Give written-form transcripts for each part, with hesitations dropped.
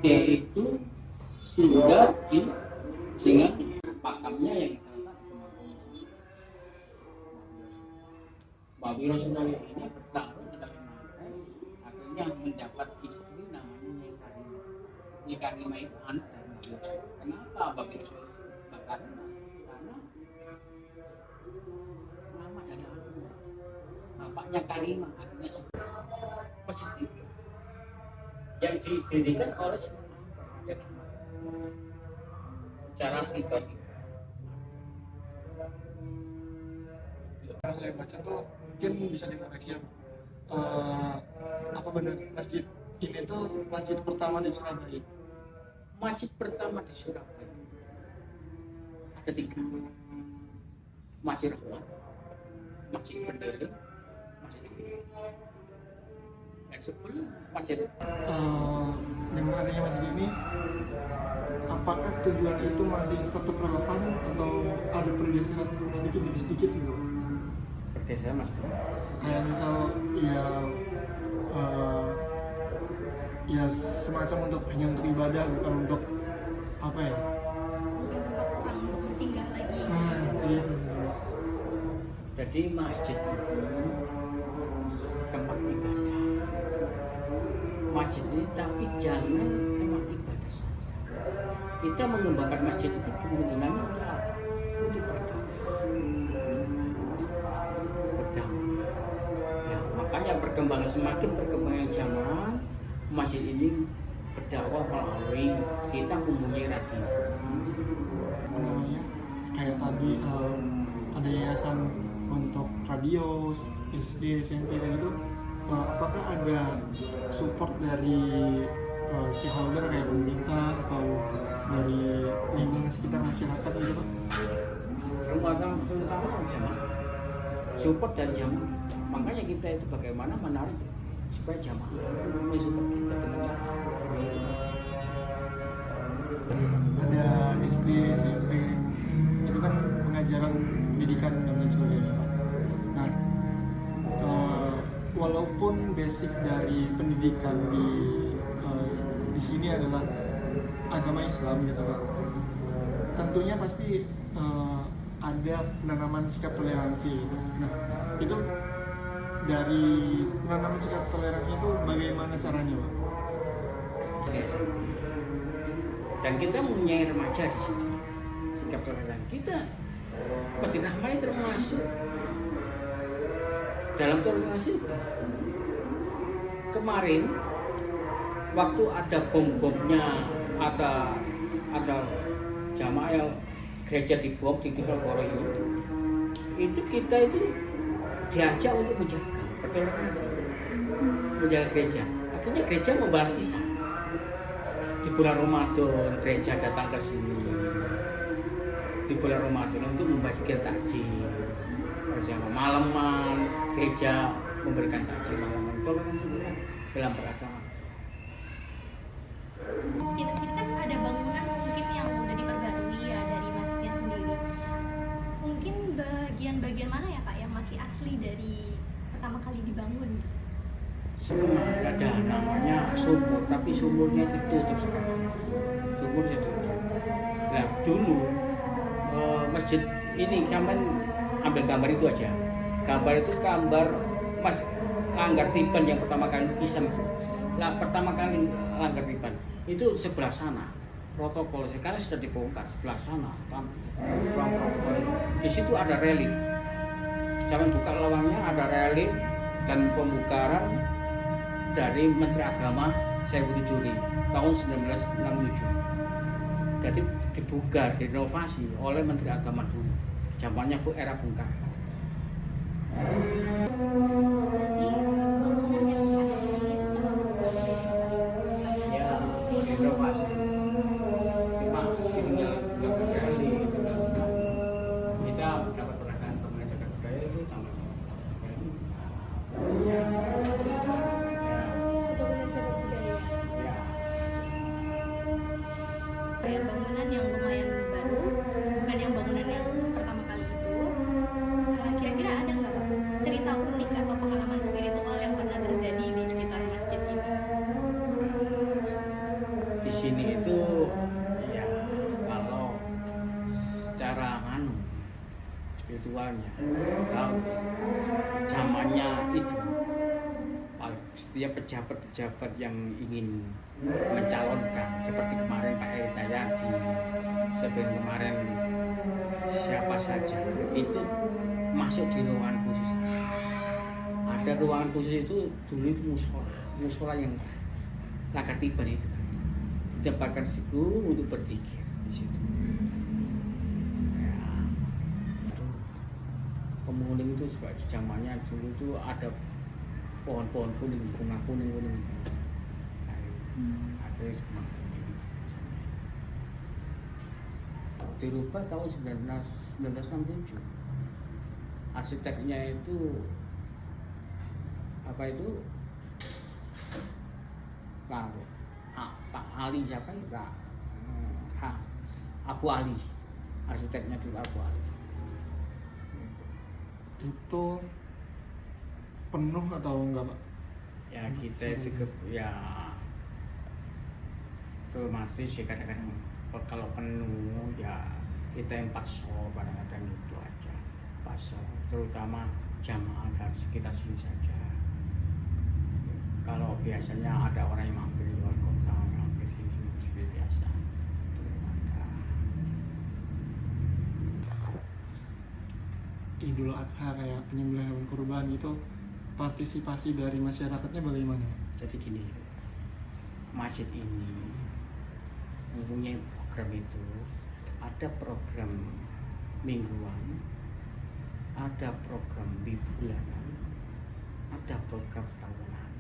dia itu sudah dengan pakamnya yang Pak Wiro Sunaryo ini bertarung dengan Imam, akhirnya mendapat istri namanya Nyi Karimah itu anak dari Nabi. Kenapa Mbak Wiro Sunaryo? Karena nama dari anaknya, bapaknya Karimah, akhirnya positif yang didirikan oleh cara pribadi. Yang saya baca tuh mungkin bisa dikoreksi ya. Apa benar masjid ini tuh masjid pertama di Surabaya? Masjid pertama di Surabaya ada 3. Masjid Rahmat, Masjid Pendeli, Masjid sebelum masjid. Dengan adanya masjid ini, apakah tujuan itu masih tetap relevan atau ada pergeseran sedikit demi sedikit gitu? Pergeseran mas? Kayak misal ya semacam untuk hanya untuk ibadah, bukan untuk apa ya? Mungkin tempat orang untuk bersinggah lagi. Iya. Jadi masjid itu tempat ibadah. Masjid ini tapi jangan tempat ibadah saja. Kita mengembangkan masjid itu kemungkinannya untuk berdamai. Ya, makanya perkembangan semakin berkembangnya zaman, masjid ini berdakwah melalui kita mempunyai radio. Kayak tadi ada yayasan untuk radio, SD, SMP kayak gitu. Apakah ada support dari stakeholder kayak pemerintah atau dari lingkungan sekitar masyarakat gitu Pak? Rumah tangga terutama jamaah, support dan jamaah. Makanya kita itu bagaimana menarik supaya jamaah support kita dengan cara itu. Ada SD, SMP, itu kan pengajaran pendidikan dan lain sebagainya Pak. Nah, walaupun basic dari pendidikan di sini adalah agama Islam gitu Pak, tentunya pasti ada penanaman sikap toleransi gitu. Nah, itu dari penanaman sikap toleransi itu bagaimana caranya Pak? Dan kita mempunyai remaja di sini, sikap toleransi kita Masjid Rahmat termasuk dalam toleransi. Kemarin waktu ada bom-bomnya, ada jamaah yang gereja dibom di Diponegoro itu kita itu diajak untuk menjaga bertoleransi, menjaga gereja. Akhirnya gereja membalas kita. Di bulan Ramadan gereja datang ke sini. Di bulan Ramadan untuk membagikan takjil bersama malaman, gereja memberikan takjil malaman. Toleransi kita dalam beragama. Sekitar sini kan ada bangunan mungkin yang udah diperbarui ya dari masjidnya sendiri. Mungkin bagian-bagian mana ya Pak yang masih asli dari pertama kali dibangun? Kemarin ada namanya sumur, tapi sumurnya ditutup sekarang. Sumur ditutup. Nah dulu masjid ini sampai ambil gambar itu aja. Gambar itu gambar Mas Langgar Tiban yang pertama kali lukisan. Nah pertama kali Langgar Tiban itu sebelah sana. Protokol sekarang sudah dibongkar sebelah sana kan. Ruang protokol di situ ada relik. Jangan buka lawangnya ada relik dan pembukaran dari Menteri Agama Saiful Juri tahun 1967. Jadi dibuka, direnovasi oleh Menteri Agama dulu. Zamannya Bu era Bung Karno. Ya, direnovasi. Kita dapat peragaan pengajaran budaya itu sama. Yang bangunan yang lumayan baru, bukan yang bangunan yang pertama kali itu. Kira-kira ada nggak Pak cerita unik atau pengalaman spiritual yang pernah terjadi di sekitar masjid ini? Di zamannya itu setiap pejabat-pejabat yang ingin mencalonkan seperti kemarin Pak Eri Cahyadi, seperti kemarin siapa saja itu masuk di ruangan khusus. Ada ruangan khusus itu dulu itu musola yang Lagartiban itu kan. Ditempatkan situ untuk berzikir di situ. Ya, Kemuning itu zamannya dulu itu ada pohon-pohon kuning, bunga kuning. Ada semua kuning. Dirubah tahun 1967. Arsiteknya itu apa itu? Pak Ali siapa itu? Abu Ali. Arsiteknya dulu Abu Ali. Itu penuh atau enggak, Pak? Ya kita itu ya otomatis ya kadang-kadang kalau penuh ya kita yang paso kadang-kadang itu aja paso, terutama jamaah dari sekitar sini saja. Kalau biasanya ada orang yang mampir di luar kota, mampir di sini seperti biasa itu ada. Idul Adha kayak penyembelihan hewan kurban itu partisipasi dari masyarakatnya bagaimana? Jadi gini, masjid ini mempunyai program itu, ada program mingguan, ada program bulanan, ada program tahunan.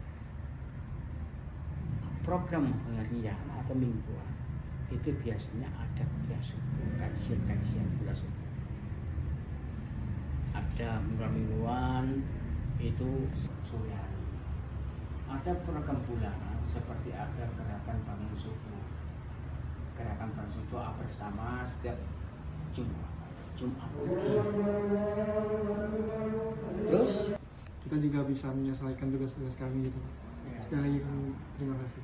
Program harian atau mingguan itu biasanya ada kuliah subuh, kajian kuliah subuh. Ada program mingguan itu sore hari. Ada program bulanan seperti ada gerakan bangun subuh, gerakan bangun subuh doa bersama setiap Jumat pagi. Terus Kita juga bisa menyelesaikan tugas-tugas kami gitu. ya, Sekali lagi terima kasih.